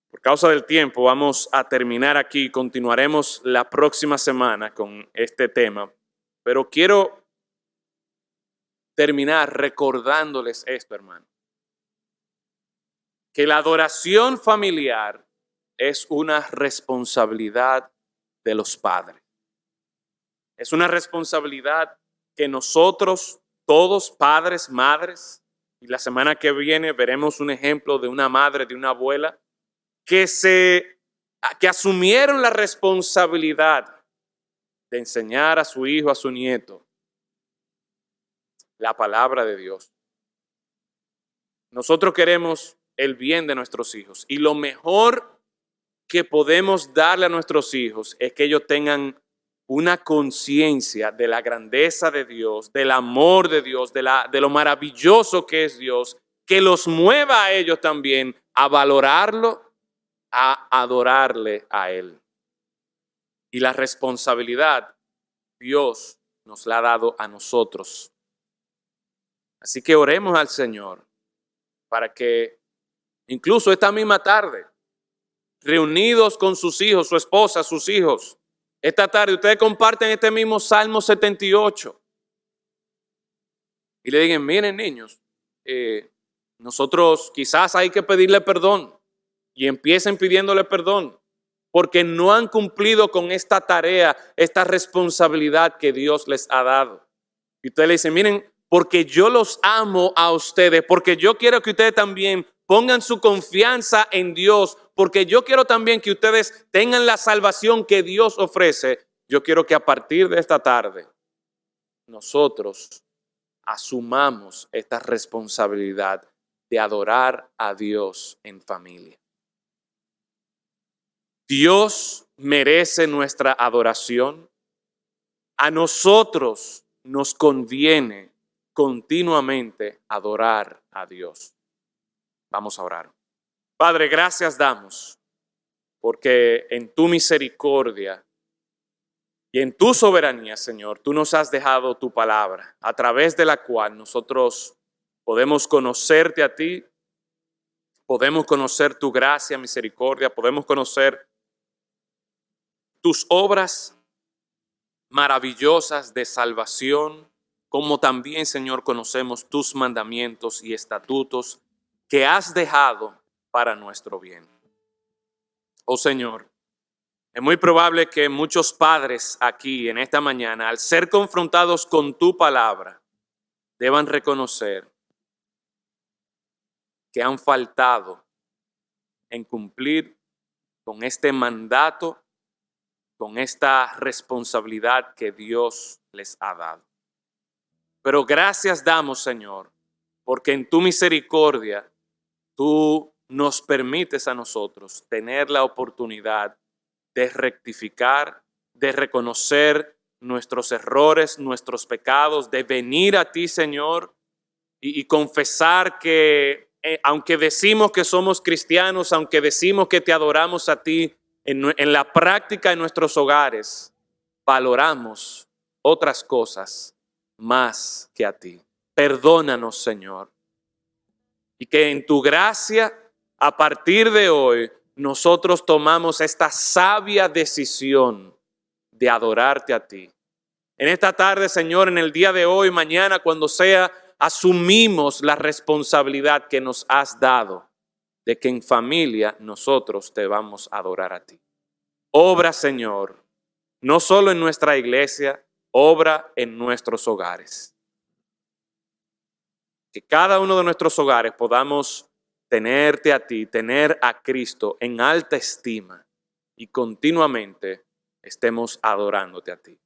Por causa del tiempo vamos a terminar aquí. Continuaremos la próxima semana con este tema. Pero quiero terminar recordándoles esto, hermano. Que la adoración familiar es una responsabilidad de los padres. Es una responsabilidad que nosotros, todos padres, madres, y la semana que viene veremos un ejemplo de una madre, de una abuela, que asumieron la responsabilidad de enseñar a su hijo, a su nieto, la palabra de Dios. Nosotros queremos el bien de nuestros hijos y lo mejor que podemos darle a nuestros hijos es que ellos tengan una conciencia de la grandeza de Dios, del amor de Dios, de lo maravilloso que es Dios, que los mueva a ellos también a valorarlo, a adorarle a Él. Y la responsabilidad Dios nos la ha dado a nosotros. Así que oremos al Señor para que incluso esta misma tarde, reunidos con sus hijos, su esposa, sus hijos, esta tarde ustedes comparten este mismo Salmo 78 y le digan, miren niños, nosotros quizás hay que pedirle perdón y empiecen pidiéndole perdón porque no han cumplido con esta tarea, esta responsabilidad que Dios les ha dado. Y ustedes le dicen, miren, porque yo los amo a ustedes, porque yo quiero que ustedes también pongan su confianza en Dios, porque yo quiero también que ustedes tengan la salvación que Dios ofrece. Yo quiero que a partir de esta tarde nosotros asumamos esta responsabilidad de adorar a Dios en familia. Dios merece nuestra adoración. A nosotros nos conviene continuamente adorar a Dios. Vamos a orar. Padre, gracias damos porque en tu misericordia y en tu soberanía, Señor, tú nos has dejado tu palabra, a través de la cual nosotros podemos conocerte a ti, podemos conocer tu gracia, misericordia, podemos conocer tus obras maravillosas de salvación, como también, Señor, conocemos tus mandamientos y estatutos que has dejado para nuestro bien. Oh Señor, es muy probable que muchos padres aquí en esta mañana, al ser confrontados con tu palabra, deban reconocer que han faltado en cumplir con este mandato, con esta responsabilidad que Dios les ha dado. Pero gracias damos, Señor, porque en tu misericordia tú nos permites a nosotros tener la oportunidad de rectificar, de reconocer nuestros errores, nuestros pecados, de venir a ti, Señor, y confesar que aunque decimos que somos cristianos, aunque decimos que te adoramos a ti, en la práctica en nuestros hogares valoramos otras cosas más que a ti. Perdónanos, Señor. Y que en tu gracia, a partir de hoy, nosotros tomamos esta sabia decisión de adorarte a ti. En esta tarde, Señor, en el día de hoy, mañana, cuando sea, asumimos la responsabilidad que nos has dado de que en familia nosotros te vamos a adorar a ti. Obra, Señor, no solo en nuestra iglesia, obra en nuestros hogares. Que cada uno de nuestros hogares podamos tenerte a ti, tener a Cristo en alta estima y continuamente estemos adorándote a ti.